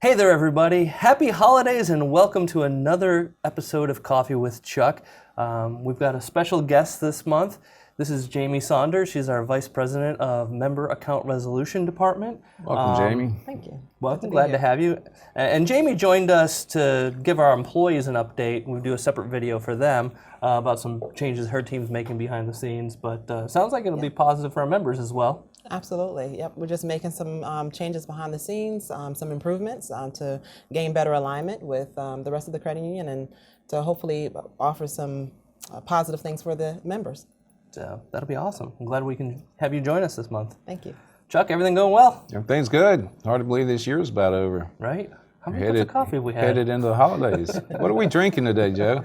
Hey there, everybody. Happy holidays and welcome to another episode of Coffee with Chuck. We've got a special guest this month. This is Jamie Saunders. She's our Vice President of Member Account Resolution Department. Welcome, Jamie. Thank you. Welcome, glad to have you. And Jamie joined us to give our employees an update. We do a separate video for them about some changes her team's making behind the scenes, but sounds like it'll be positive for our members as well. Absolutely. Yep. We're just making some changes behind the scenes, some improvements to gain better alignment with the rest of the credit union and to hopefully offer some positive things for the members. So that'll be awesome. I'm glad we can have you join us this month. Thank you. Chuck, everything going well? Everything's good. Hard to believe this year's about over. Right? How many cups of coffee have we had? Headed into the holidays. What are we drinking today, Joe?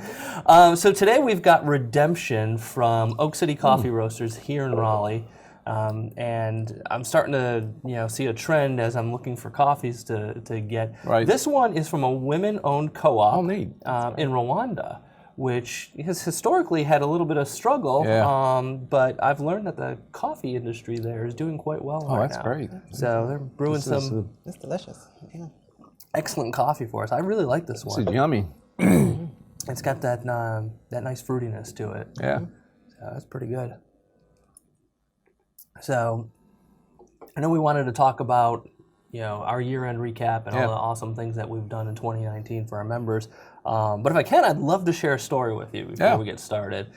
So today we've got Redemption from Oak City Coffee Roasters here in Raleigh. And I'm starting to, see a trend as I'm looking for coffees to get. Right. This one is from a women-owned co-op Oh, neat. in Rwanda, which has historically had a little bit of struggle. Yeah. But I've learned that the coffee industry there is doing quite well right now. Oh, that's great. So they're brewing some It's delicious. Yeah. excellent coffee for us. I really like this one. It's yummy. It's got that nice fruitiness to it. Yeah. So that's pretty good. So I know we wanted to talk about, our year-end recap and all the awesome things that we've done in 2019 for our members. But if I can, I'd love to share a story with you before we get started.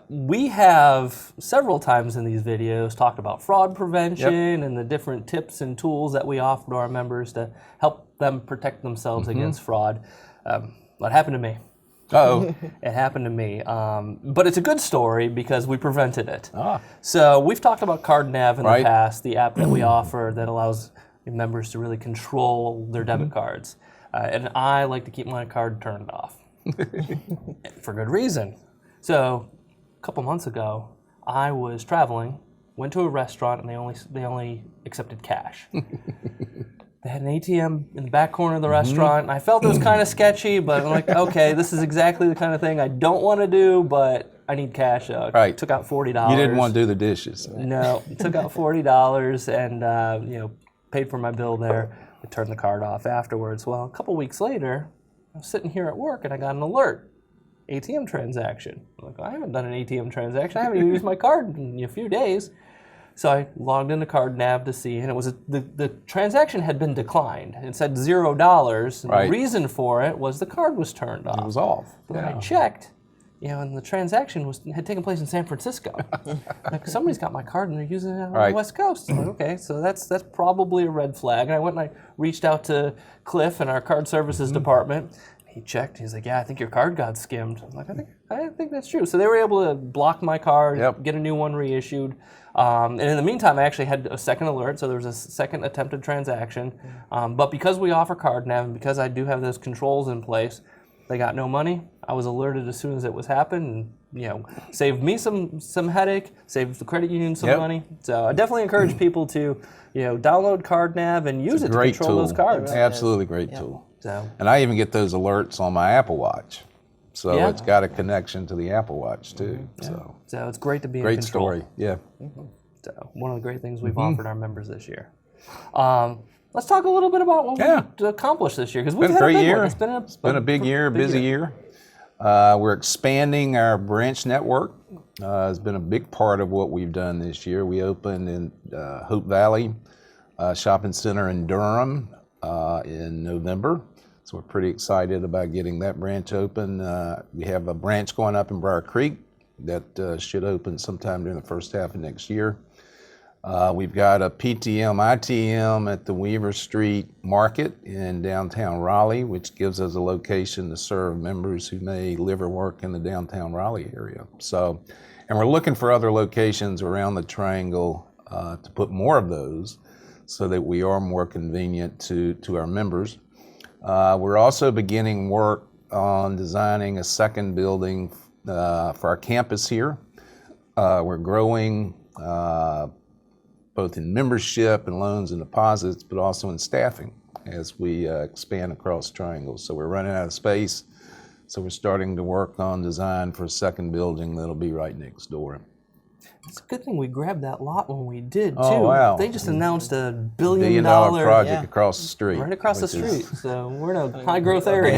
We have several times in these videos talked about fraud prevention and the different tips and tools that we offer to our members to help them protect themselves against fraud. What happened to me? Uh-oh. It happened to me, but it's a good story because we prevented it. Ah. So we've talked about CardNav in Right. the past, the app that we offer that allows members to really control their debit cards. And I like to keep my card turned off for good reason. So a couple months ago, I was traveling, went to a restaurant, and they only accepted cash. They had an ATM in the back corner of the restaurant, and I felt it was kind of sketchy, but I'm like, okay, this is exactly the kind of thing I don't want to do, but I need cash. Right. Took out $40. You didn't want to do the dishes. No, took out $40 and paid for my bill there. I turned the card off afterwards. Well, a couple weeks later, I was sitting here at work, and I got an alert. ATM transaction. I'm like, I haven't done an ATM transaction. I haven't even used my card in a few days. So I logged into CardNav to see, and it was the transaction had been declined. It said $0, and the reason for it was the card was turned off. It was off. But when I checked, and the transaction had taken place in San Francisco. Like, somebody's got my card and they're using it on the West Coast. I'm like, okay, so that's probably a red flag. And I went and I reached out to Cliff in our card services department. He checked. He's like, yeah, I think your card got skimmed. I'm like, I think that's true. So they were able to block my card, get a new one reissued. And in the meantime, I actually had a second alert, so there was a second attempted transaction. But because we offer CardNav and because I do have those controls in place, they got no money. I was alerted as soon as it was happened, and saved me some headache, saved the credit union some money. So I definitely encourage people to download CardNav and use it to control those cards. Absolutely great tool. So. And I even get those alerts on my Apple Watch. So it's got a connection to the Apple Watch too. So it's great to be great in control. story. Yeah. So one of the great things we've offered our members this year. Let's talk a little bit about what we accomplished this year, because we've had a big year. It's been a big year, busy year. We're expanding our branch network. It's been a big part of what we've done this year. We opened in Hope Valley Shopping Center in Durham in November. So we're pretty excited about getting that branch open. We have a branch going up in Briar Creek that should open sometime during the first half of next year. We've got a PTM, ITM at the Weaver Street Market in downtown Raleigh, which gives us a location to serve members who may live or work in the downtown Raleigh area. So, and we're looking for other locations around the triangle to put more of those so that we are more convenient to our members. We're also beginning work on designing a second building for our campus here. We're growing both in membership and loans and deposits, but also in staffing as we expand across Triangle. So we're running out of space, so we're starting to work on design for a second building that'll be right next door. It's a good thing we grabbed that lot when we did, too. Oh, wow. They just announced a $1 $1 billion project across the street. right across the which is- street. So we're in a high growth area.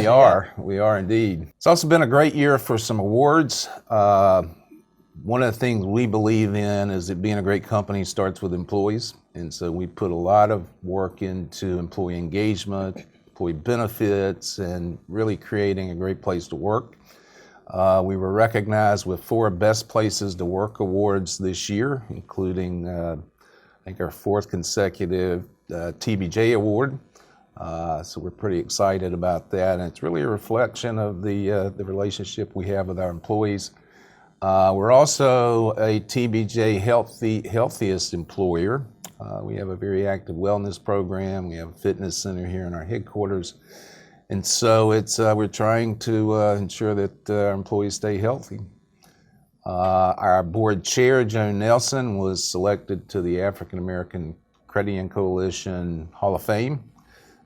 We are indeed. It's also been a great year for some awards. One of the things we believe in is that being a great company starts with employees. And so we put a lot of work into employee engagement, employee benefits, and really creating a great place to work. We were recognized with 4 Best Places to Work awards this year, including I think our 4th consecutive TBJ award. So we're pretty excited about that, and it's really a reflection of the relationship we have with our employees. We're also a TBJ Healthiest Employer. We have a very active wellness program. We have a fitness center here in our headquarters. And so we're trying to ensure that our employees stay healthy. Our board chair, Joan Nelson, was selected to the African American Credit Union Coalition Hall of Fame,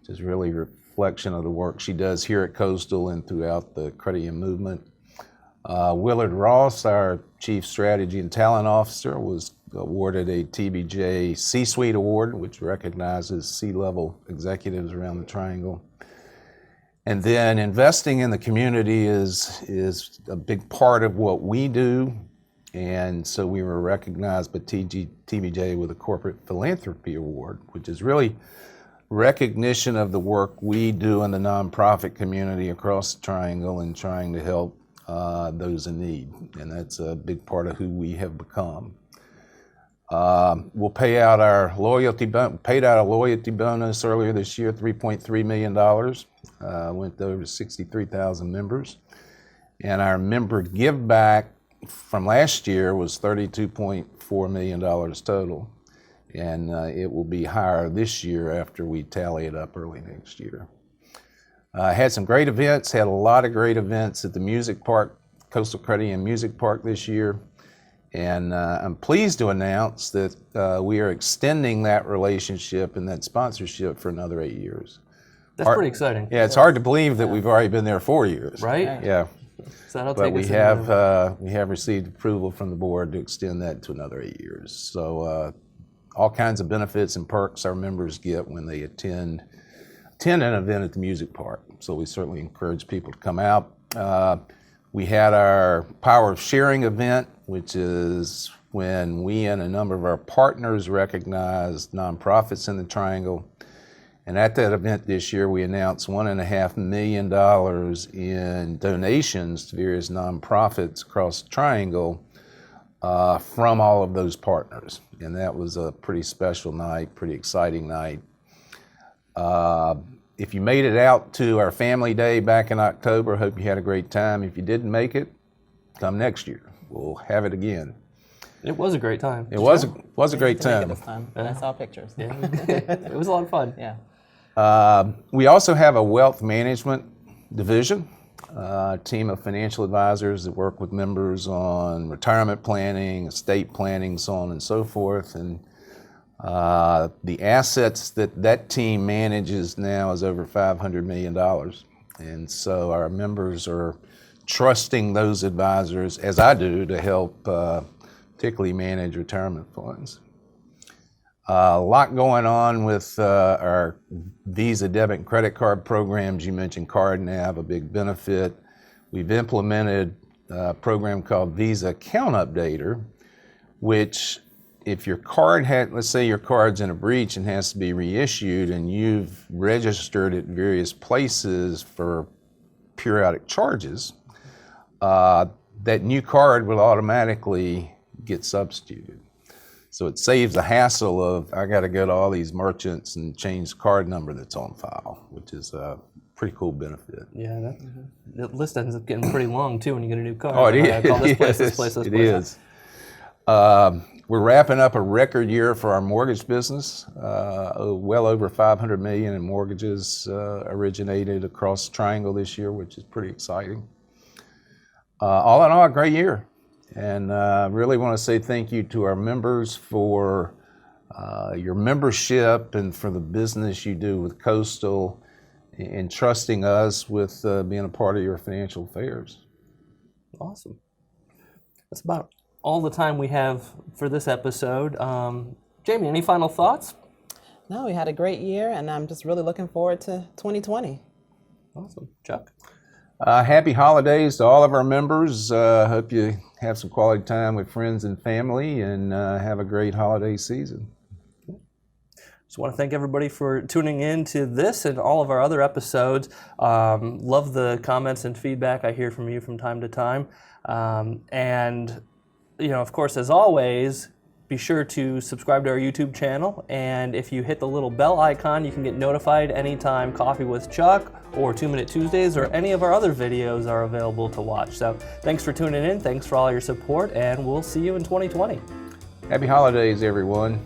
which is really a reflection of the work she does here at Coastal and throughout the credit union movement. Willard Ross, our Chief Strategy and Talent Officer, was awarded a TBJ C-Suite Award, which recognizes C-level executives around the Triangle. And then investing in the community is a big part of what we do. And so we were recognized by TBJ with a Corporate Philanthropy Award, which is really recognition of the work we do in the nonprofit community across the Triangle and trying to help those in need. And that's a big part of who we have become. We'll pay out our paid out a loyalty bonus earlier this year, $3.3 million. Went to over 63,000 members. And our member give back from last year was $32.4 million total. And it will be higher this year after we tally it up early next year. Had some great events, had a lot of great events at the Music Park, Coastal Credit Union Music Park this year. And I'm pleased to announce that we are extending that relationship and that sponsorship for another 8 years. That's pretty exciting. Yeah, it's hard to believe that we've already been there 4 years. Right? Yeah. So that'll But take we us have received approval from the board to extend that to another 8 years. So all kinds of benefits and perks our members get when they attend an event at the music park. So we certainly encourage people to come out. We had our Power of Sharing event, which is when we and a number of our partners recognized nonprofits in the Triangle. And at that event this year, we announced $1.5 million in donations to various nonprofits across the Triangle from all of those partners. And that was a pretty special night, pretty exciting night. If you made it out to our family day back in October, hope you had a great time. If you didn't make it, come next year. We'll have it again. It was a great time. It was a great time. This time. I saw pictures. Yeah. It was a lot of fun. Yeah. We also have a wealth management division, a team of financial advisors that work with members on retirement planning, estate planning, so on and so forth. And the assets that team manages now is over $500 million. And so our members are trusting those advisors, as I do, to help particularly manage retirement funds. A lot going on with our Visa debit and credit card programs. You mentioned CardNav, a big benefit. We've implemented a program called Visa Account Updater, which if your card let's say your card's in a breach and has to be reissued and you've registered at various places for periodic charges, that new card will automatically get substituted. So it saves the hassle of, I got to go to all these merchants and change the card number that's on file, which is a pretty cool benefit. Yeah, the list ends up getting pretty long too when you get a new card. Oh, it is. I call this place, this place, this It place. is. We're wrapping up a record year for our mortgage business. Well over $500 million in mortgages originated across the Triangle this year, which is pretty exciting. All in all, a great year. And really want to say thank you to our members for your membership and for the business you do with Coastal and trusting us with being a part of your financial affairs. Awesome. That's about all the time we have for this episode. Jamie, any final thoughts? No, we had a great year, and I'm just really looking forward to 2020. Awesome. Chuck? Happy holidays to all of our members. Hope you have some quality time with friends and family, and have a great holiday season. Just want to thank everybody for tuning in to this and all of our other episodes. Love the comments and feedback I hear from you from time to time. And, of course, as always, be sure to subscribe to our YouTube channel. And if you hit the little bell icon, you can get notified anytime Coffee with Chuck or 2 Minute Tuesdays or any of our other videos are available to watch. So thanks for tuning in. Thanks for all your support, and we'll see you in 2020. Happy holidays, everyone.